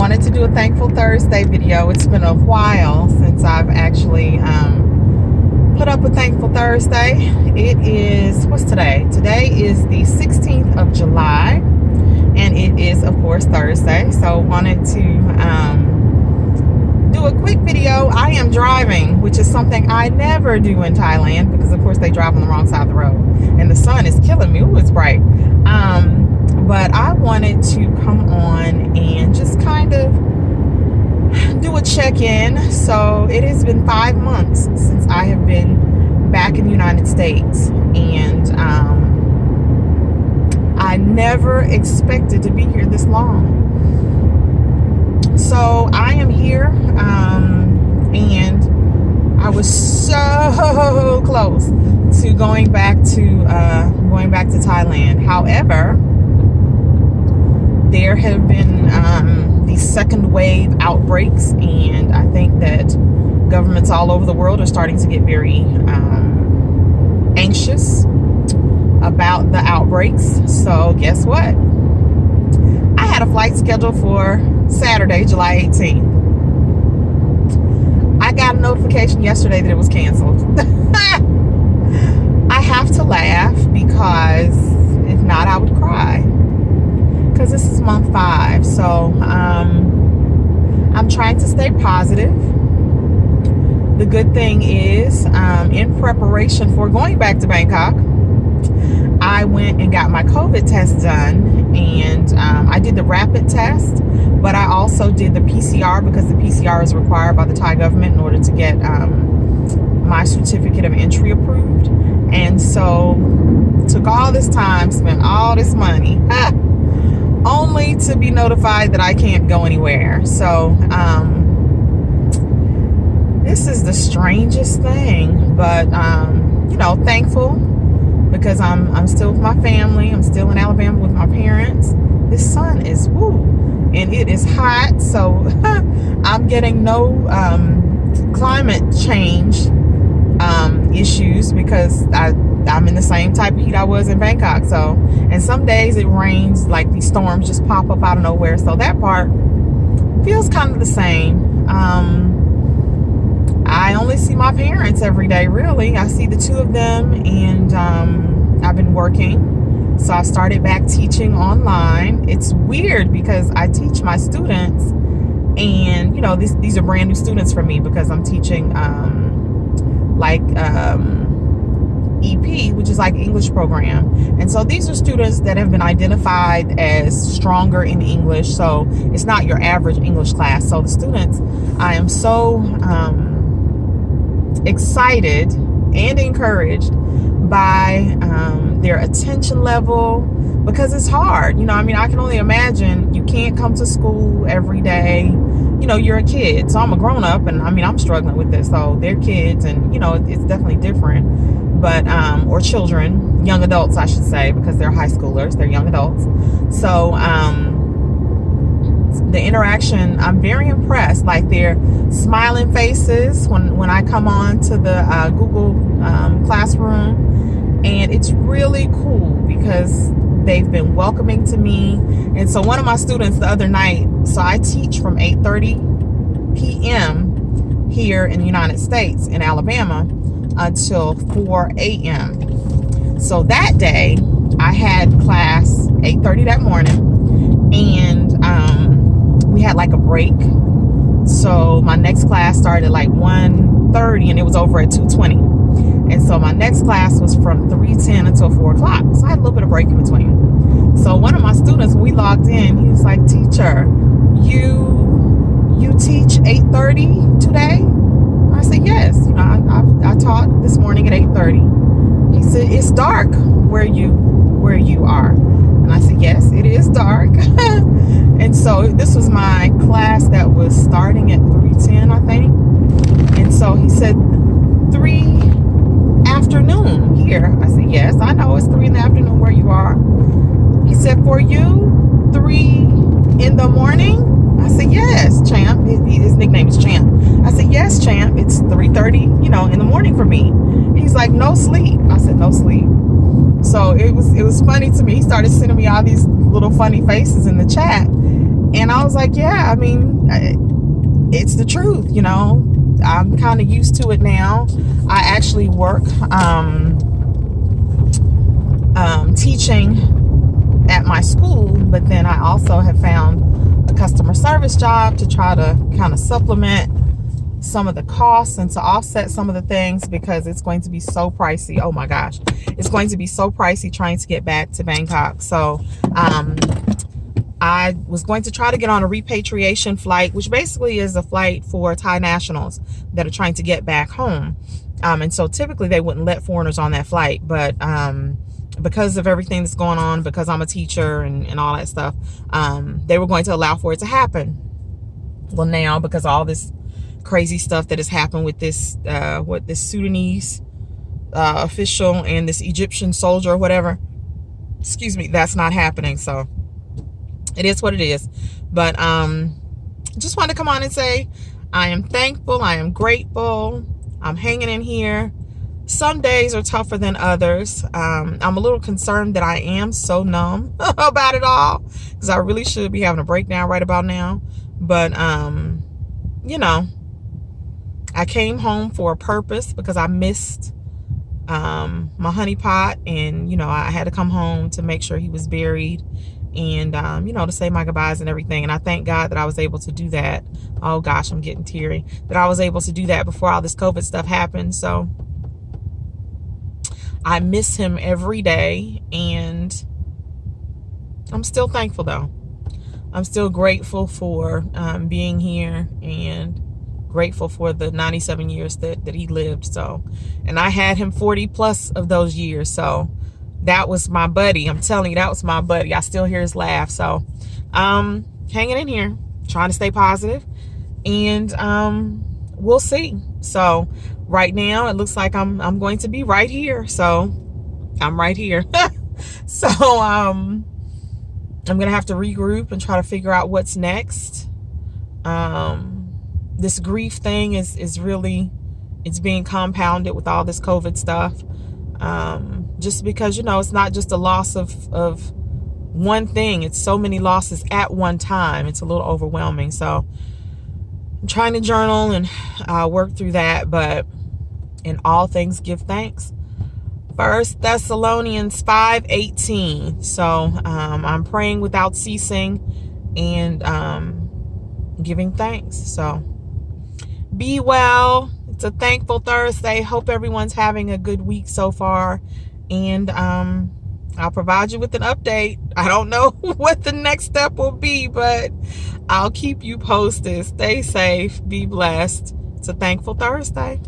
wanted to do a Thankful Thursday video. It's been a while since I've actually put up a Thankful Thursday. It is, what's today? Today is the 16th of July, and it is, of course, Thursday. So wanted to do a quick video. I am driving, which is something I never do in Thailand because, of course, they drive on the wrong side of the road, and the sun is killing me. Ooh, it's bright. But I wanted to come on and just kind of do a check-in. So it has been 5 months since I have been back in the United States, and I never expected to be here this long. So I am here, and I was so close to going back to Thailand. However, there have been these second wave outbreaks, and I think that governments all over the world are starting to get very anxious about the outbreaks. So guess what? I had a flight scheduled for Saturday, July 18th. I got a notification yesterday that it was canceled. I have to laugh because if not, I would cry. Because this is month 5, so I'm trying to stay positive. The good thing is, in preparation for going back to Bangkok, I went and got my COVID test done, and I did the rapid test, but I also did the PCR because the PCR is required by the Thai government in order to get my certificate of entry approved. And so took all this time, spent all this money, only to be notified that I can't go anywhere. So this is the strangest thing, but you know, thankful because I'm still with my family. I'm still in Alabama with my parents. This sun is woo, and it is hot, so I'm getting no climate change issues because I'm in the same type of heat I was in Bangkok. So, and some days it rains, like these storms just pop up out of nowhere. So that part feels kind of the same. I only see my parents every day, really. I see the 2 of them, and I've been working. So I started back teaching online. It's weird because I teach my students, and you know, these are brand new students for me because I'm teaching EP, which is like English program. And so these are students that have been identified as stronger in English. So it's not your average English class. So the students, I am so excited and encouraged by their attention level, because it's hard. You know, I mean, I can only imagine you can't come to school every day. You know, you're a kid. So I'm a grown up, and I mean, I'm struggling with this. So they're kids, and you know, it's definitely different. But or children, young adults, I should say, because they're high schoolers, they're young adults. So the interaction, I'm very impressed. Like, their smiling faces when I come on to the Google Classroom, and it's really cool because they've been welcoming to me. And so one of my students the other night, so I teach from 8:30 p.m. here in the United States in Alabama until 4 a.m. So that day I had class 8:30 that morning, and we had like a break. So my next class started at like 1:30, and it was over at 2:20. And so my next class was from 3:10 until 4 o'clock. So I had a little bit of break in between. So one of my students, when we logged in, he was like, "Teacher, you teach 8:30 today?" I said, "Yes. You know, I taught this morning at 8:30. He said, "It's dark where you are." And I said, "Yes, it is dark." And so this was my class that was starting at 3:10, I think. And so he said, 3 afternoon here. I said, "Yes, I know it's 3 in the afternoon where you are." He said, "For you, 3 in the morning?" I said, "Yes, Champ." His nickname is Champ. I said, "Yes, Champ. It's 3:30, you know, in the morning for me." He's like, "No sleep." I said, "No sleep." So it was funny to me. He started sending me all these little funny faces in the chat. And I was like, yeah, I mean, it's the truth, you know. I'm kind of used to it now. I actually work teaching at my school, but then I also have found a customer service job to try to kind of supplement some of the costs and to offset some of the things, because it's going to be so pricey. Oh my gosh, it's going to be so pricey trying to get back to Bangkok. So I was going to try to get on a repatriation flight, which basically is a flight for Thai nationals that are trying to get back home. And so typically they wouldn't let foreigners on that flight, but because of everything that's going on, because I'm a teacher and all that stuff, they were going to allow for it to happen. Well, now, because all this crazy stuff that has happened with this this Sudanese official and this Egyptian soldier or whatever, excuse me, that's not happening. So it is what it is. But just wanted to come on and say I am thankful, I am grateful, I'm hanging in here. Some days are tougher than others. I'm a little concerned that I am so numb about it all, because I really should be having a breakdown right about now. But you know, I came home for a purpose, because I missed my honeypot, and you know, I had to come home to make sure he was buried, and you know, to say my goodbyes and everything. And I thank God that I was able to do that. Oh gosh, I'm getting teary, that I was able to do that before all this COVID stuff happened. So I miss him every day, and I'm still thankful though. I'm still grateful for being here, and grateful for the 97 years that he lived. So, and I had him 40 plus of those years. So that was my buddy. I'm telling you, that was my buddy. I still hear his laugh. So hanging in here, trying to stay positive, and we'll see. So right now it looks like I'm going to be right here. So I'm right here. So I'm gonna have to regroup and try to figure out what's next. This grief thing is really, it's being compounded with all this COVID stuff. Just because, you know, it's not just a loss of one thing, it's so many losses at one time. It's a little overwhelming. So I'm trying to journal and work through that, but in all things give thanks. 1 Thessalonians 5:18. So I'm praying without ceasing and giving thanks. So be well. It's a thankful Thursday. Hope everyone's having a good week so far. And I'll provide you with an update. I don't know what the next step will be, but I'll keep you posted. Stay safe. Be blessed. It's a thankful Thursday.